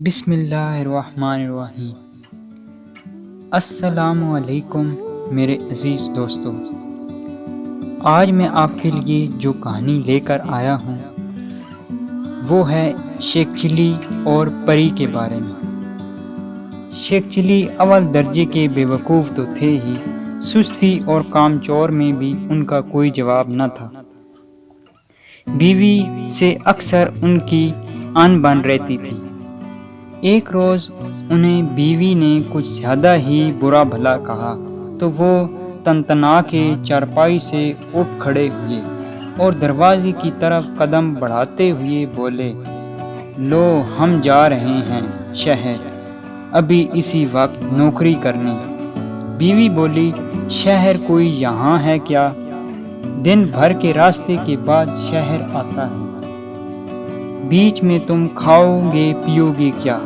بسم اللہ الرحمن الرحیم۔ السلام علیکم میرے عزیز دوستو، آج میں آپ کے لیے جو کہانی لے کر آیا ہوں وہ ہے شیخ چلی اور پری کے بارے میں۔ شیخ چلی اول درجے کے بے وقوف تو تھے ہی، سستی اور کام چور میں بھی ان کا کوئی جواب نہ تھا۔ بیوی سے اکثر ان کی ان بن رہتی تھی۔ ایک روز انہیں بیوی نے کچھ زیادہ ہی برا بھلا کہا تو وہ تنتنا کے چارپائی سے اٹھ کھڑے ہوئے اور دروازے کی طرف قدم بڑھاتے ہوئے بولے، لو ہم جا رہے ہیں شہر، ابھی اسی وقت نوکری کرنے۔ بیوی بولی، شہر کوئی یہاں ہے کیا؟ دن بھر کے راستے کے بعد شہر آتا ہے، بیچ میں تم کھاؤ گے پیو گے کیا؟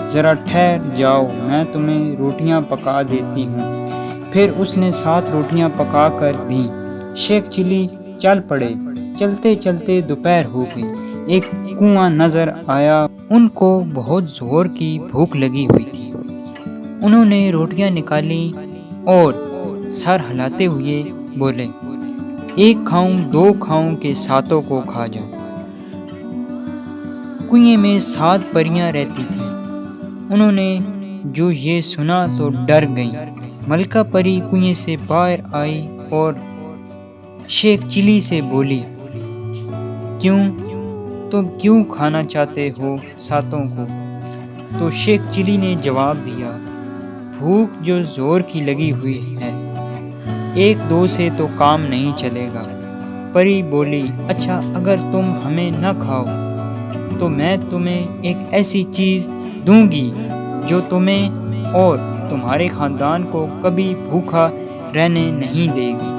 ذرا ٹھہر جاؤ، میں تمہیں روٹیاں پکا دیتی ہوں۔ پھر اس نے 7 روٹیاں پکا کر دیں۔ شیخ چلی چل پڑے۔ چلتے چلتے دوپہر ہو گئی۔ ایک کنواں نظر آیا، ان کو بہت زور کی بھوک لگی ہوئی تھی۔ انہوں نے روٹیاں نکالی اور سر ہلاتے ہوئے بولے، 1 کھاؤں 2 کھاؤں کہ 7 کو کھا جاؤں۔ کنویں میں 7 پریاں رہتی تھیں۔ انہوں نے جو یہ سنا تو ڈر گئیں۔ ملکہ پری کنویں سے باہر آئی اور شیخ چلی سے بولی، تم کیوں کھانا چاہتے ہو 7 کو؟ تو شیخ چلی نے جواب دیا، بھوک جو زور کی لگی ہوئی ہے، 1 2 سے تو کام نہیں چلے گا۔ پری بولی، اچھا اگر تم ہمیں نہ کھاؤ تو میں تمہیں ایک ایسی چیز دوں گی جو تمہیں اور تمہارے خاندان کو کبھی بھوکا رہنے نہیں دے گی۔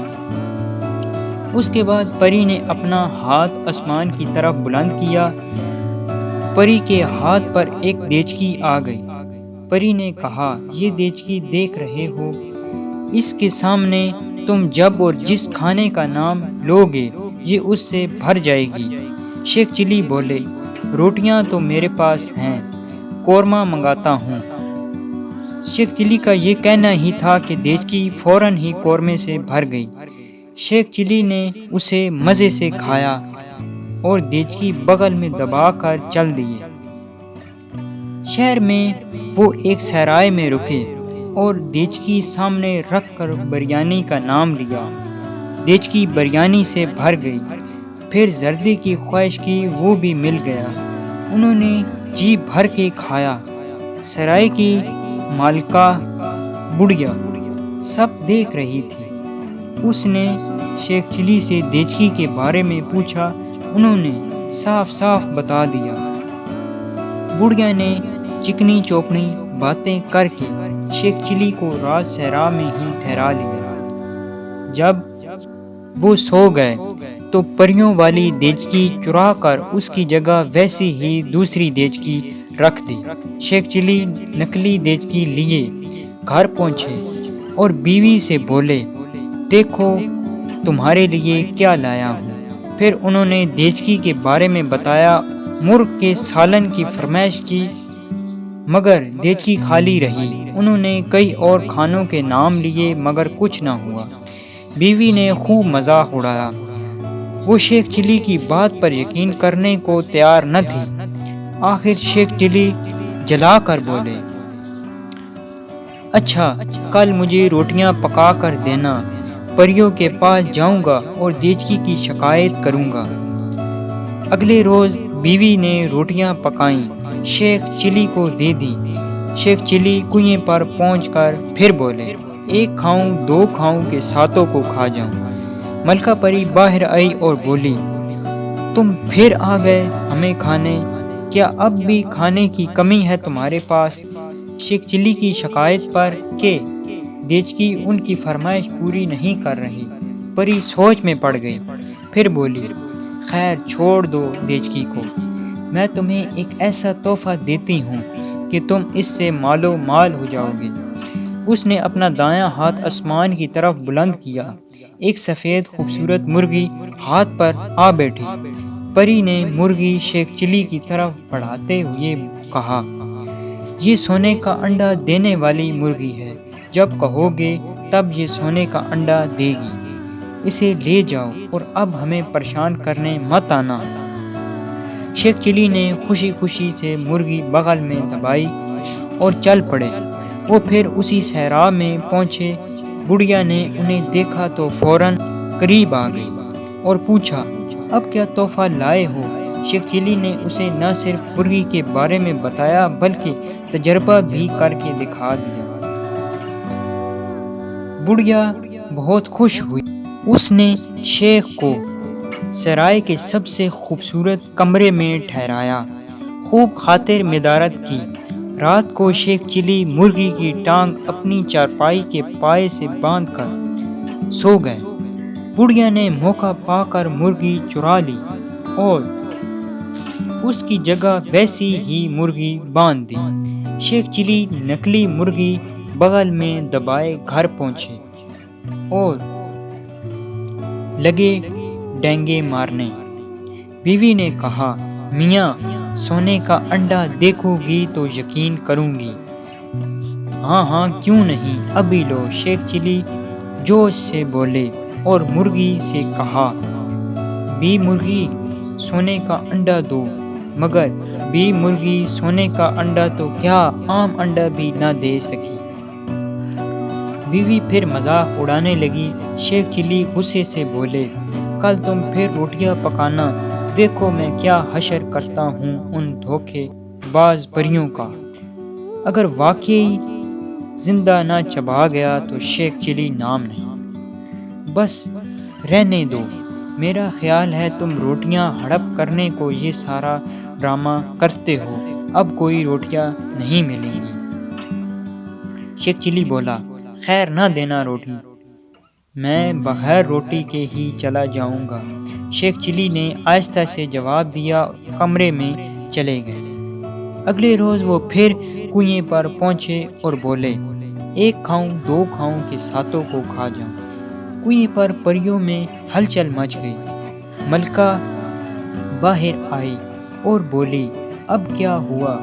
اس کے بعد پری نے اپنا ہاتھ آسمان کی طرف بلند کیا۔ پری کے ہاتھ پر ایک دیچکی آ گئی۔ پری نے کہا، یہ دیچکی دیکھ رہے ہو، اس کے سامنے تم جب اور جس کھانے کا نام لوگے یہ اس سے بھر جائے گی۔ شیخ چلی بولے، روٹیاں تو میرے پاس ہیں، قورمہ منگاتا ہوں۔ شیخ چلی کا یہ کہنا ہی تھا کہ دیچکی فوراً ہی قورمے سے بھر گئی۔ شیخ چلی نے اسے مزے سے کھایا اور دیچکی بغل میں دبا کر چل دیے۔ شہر میں وہ ایک سرائے میں رکے اور دیچکی سامنے رکھ کر بریانی کا نام لیا۔ دیچکی بریانی سے بھر گئی۔ پھر زردی کی خواہش کی، وہ بھی مل گیا۔ انہوں نے جی بھر کے کھایا۔ سرائے کی مالکہ بڑھیا سب دیکھ رہی تھی۔ اس نے شیخ چلی سے دیچکی کے بارے میں پوچھا۔ انہوں نے صاف صاف بتا دیا۔ بڑھیا نے چکنی چوپڑی باتیں کر کے شیخ چلی کو رات صحرا میں ہی ٹھہرا لیا۔ جب وہ سو گئے تو پریوں والی دیچکی چرا کر اس کی جگہ ویسی ہی دوسری دیچکی رکھ دی۔ شیخ چلی نکلی دیچکی لیے گھر پہنچے اور بیوی سے بولے، دیکھو تمہارے لیے کیا لایا ہوں۔ پھر انہوں نے دیچکی کے بارے میں بتایا، مرغ کے سالن کی فرمائش کی مگر دیچکی خالی رہی۔ انہوں نے کئی اور کھانوں کے نام لیے مگر کچھ نہ ہوا۔ بیوی نے خوب مذاق اڑایا۔ وہ شیخ چلی کی بات پر یقین کرنے کو تیار نہ تھی۔ آخر شیخ چلی جلا کر بولے، اچھا کل مجھے روٹیاں پکا کر دینا، پریوں کے پاس جاؤں گا اور دیچکی کی شکایت کروں گا۔ اگلے روز بیوی نے روٹیاں پکائیں، شیخ چلی کو دے دیں۔ شیخ چلی کنویں پر پہنچ کر پھر بولے، 1 کھاؤں 2 کھاؤں کہ 7 کو کھا جاؤں۔ ملکہ پری باہر آئی اور بولی، تم پھر آ گئے ہمیں کھانے، کیا اب بھی کھانے کی کمی ہے تمہارے پاس؟ شیخ چلی کی شکایت پر کہ دیچکی ان کی فرمائش پوری نہیں کر رہی، پری سوچ میں پڑ گئی۔ پھر بولی، خیر چھوڑ دو دیچکی کو، میں تمہیں ایک ایسا تحفہ دیتی ہوں کہ تم اس سے مالو مال ہو جاؤ گے۔ اس نے اپنا دایاں ہاتھ آسمان کی طرف بلند کیا۔ ایک سفید خوبصورت مرغی ہاتھ پر آ بیٹھی۔ پری نے مرغی شیخ چلی کی طرف بڑھاتے ہوئے کہا، یہ سونے کا انڈا دینے والی مرغی ہے، جب کہو گے تب یہ سونے کا انڈا دے گی، اسے لے جاؤ اور اب ہمیں پریشان کرنے مت آنا۔ شیخ چلی نے خوشی خوشی سے مرغی بغل میں دبائی اور چل پڑے۔ وہ پھر اسی صحرا میں پہنچے۔ بڑھیا نے انہیں دیکھا تو فوراً قریب آ گئی اور پوچھا، اب کیا تحفہ لائے ہو؟ شیخ چلی نے اسے نہ صرف مرغی کے بارے میں بتایا بلکہ تجربہ بھی کر کے دکھا دیا۔ بڑھیا بہت خوش ہوئی۔ اس نے شیخ کو سرائے کے سب سے خوبصورت کمرے میں ٹھہرایا، خوب خاطر مدارت کی۔ رات کو شیخ چلی مرغی کی ٹانگ اپنی چارپائی کے پائے سے باندھ کر سو گئے۔ بڑھیا نے موقع پا کر مرغی چرا لی اور اس کی جگہ ویسی ہی مرغی باندھ دی۔ شیخ چلی نکلی مرغی بغل میں دبائے گھر پہنچے اور لگے ڈینگے مارنے۔ بیوی نے کہا، میاں سونے کا انڈا دیکھو گی تو یقین کروں گی۔ ہاں ہاں کیوں نہیں، ابھی لو۔ شیخ چلی جوش سے بولے اور مرغی سے کہا، بی مرغی سونے کا انڈا دو۔ مگر بی مرغی سونے کا انڈا تو کیا عام انڈا بھی نہ دے سکی۔ بیوی پھر مذاق اڑانے لگی۔ شیخ چلی غصے سے بولے، کل تم پھر روٹیاں پکانا، دیکھو میں کیا حشر کرتا ہوں ان دھوکے باز پریوں کا۔ اگر واقعی زندہ نہ چبا گیا تو شیخ چلی نام نہیں۔ بس رہنے دو، میرا خیال ہے تم روٹیاں ہڑپ کرنے کو یہ سارا ڈرامہ کرتے ہو، اب کوئی روٹیاں نہیں ملیں گی۔ شیخ چلی بولا، خیر نہ دینا روٹی، میں بغیر روٹی کے ہی چلا جاؤں گا۔ شیخ چلی نے آہستہ سے جواب دیا اور کمرے میں چلے گئے۔ اگلے روز وہ پھر کنویں پر پہنچے اور بولے، ایک کھاؤں دو کھاؤں کہ ساتوں کو کھا جاؤں۔ کنویں پر پریوں میں ہلچل مچ گئی۔ ملکہ باہر آئی اور بولی، اب کیا ہوا؟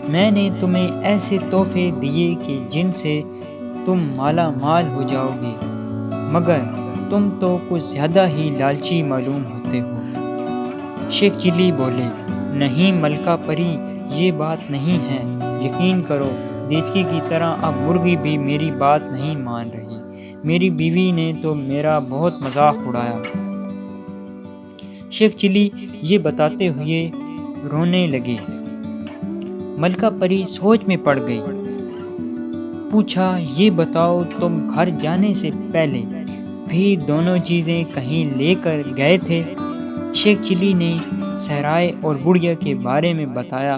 میں نے تمہیں ایسے تحفے دیے کہ جن سے تم مالا مال ہو جاؤ گے، مگر تم تو کچھ زیادہ ہی لالچی معلوم ہوتے ہو۔ شیخ چلی بولے، نہیں ملکہ پری، یہ بات نہیں ہے، یقین کرو دیچکی کی طرح اب مرغی بھی میری بات نہیں مان رہی۔ میری بیوی نے تو میرا بہت مذاق اڑایا۔ شیخ چلی یہ بتاتے ہوئے رونے لگے۔ ملکہ پری سوچ میں پڑ گئی۔ پوچھا، یہ بتاؤ تم گھر جانے سے پہلے بھی دونوں چیزیں کہیں لے کر گئے تھے؟ شیخ چلی نے صحرائے اور بڑھیا کے بارے میں بتایا۔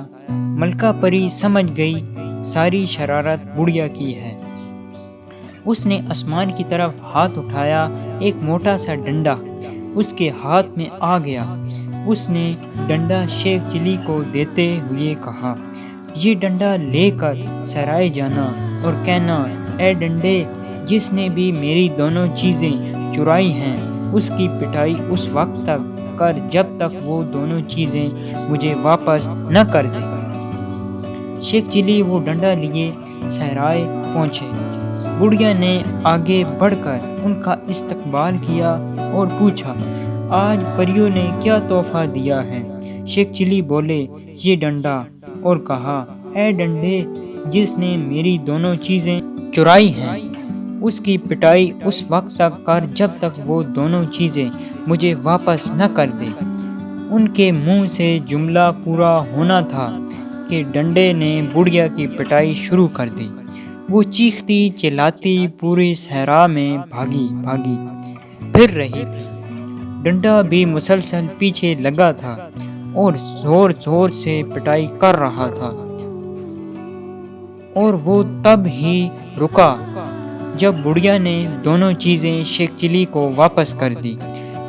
ملکہ پری سمجھ گئی ساری شرارت بڑھیا کی ہے۔ اس نے آسمان کی طرف ہاتھ اٹھایا، ایک موٹا سا ڈنڈا اس کے ہاتھ میں آ گیا۔ اس نے ڈنڈا شیخ چلی کو دیتے ہوئے کہا، یہ ڈنڈا لے کر صحرائے جانا اور کہنا، اے ڈنڈے، جس نے بھی میری دونوں چیزیں چرائی ہیں اس کی پٹائی اس وقت تک کر جب تک وہ دونوں چیزیں مجھے واپس نہ کر دے۔ شیخ چلی وہ ڈنڈا لیے صحرائے پہنچے۔ بڑھیا نے آگے بڑھ کر ان کا استقبال کیا اور پوچھا، آج پریوں نے کیا تحفہ دیا ہے؟ شیخ چلی بولے، یہ ڈنڈا، اور کہا، اے ڈنڈے، جس نے میری دونوں چیزیں چرائی ہیں اس کی پٹائی اس وقت تک کر جب تک وہ دونوں چیزیں مجھے واپس نہ کر دے۔ ان کے منہ سے جملہ پورا ہونا تھا کہ ڈنڈے نے بڑھیا کی پٹائی شروع کر دی۔ وہ چیختی چلاتی پوری صحرا میں بھاگی پھر رہی تھی۔ ڈنڈا بھی مسلسل پیچھے لگا تھا اور زور زور سے پٹائی کر رہا تھا، اور وہ تب ہی رکا جب بڑھیا نے دونوں چیزیں شیخ چلی کو واپس کر دی۔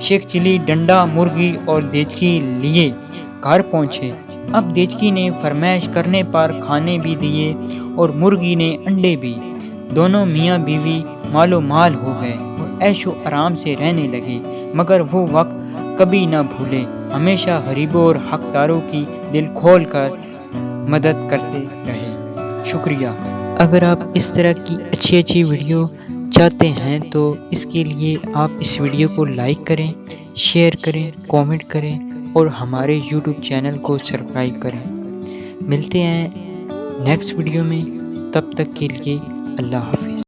شیخ چلی ڈنڈا، مرغی اور دیچکی لیے گھر پہنچے۔ اب دیچکی نے فرمائش کرنے پر کھانے بھی دیے اور مرغی نے انڈے بھی۔ دونوں میاں بیوی مالو مال ہو گئے اور عیش و آرام سے رہنے لگے، مگر وہ وقت کبھی نہ بھولے، ہمیشہ غریبوں اور حقداروں کی دل کھول کر مدد کرتے رہے۔ شکریہ۔ اگر آپ اس طرح کی اچھی ویڈیو چاہتے ہیں تو اس کے لیے آپ اس ویڈیو کو لائک کریں، شیئر کریں، کومنٹ کریں اور ہمارے یوٹیوب چینل کو سبسکرائب کریں۔ ملتے ہیں نیکسٹ ویڈیو میں، تب تک کے لیے اللہ حافظ۔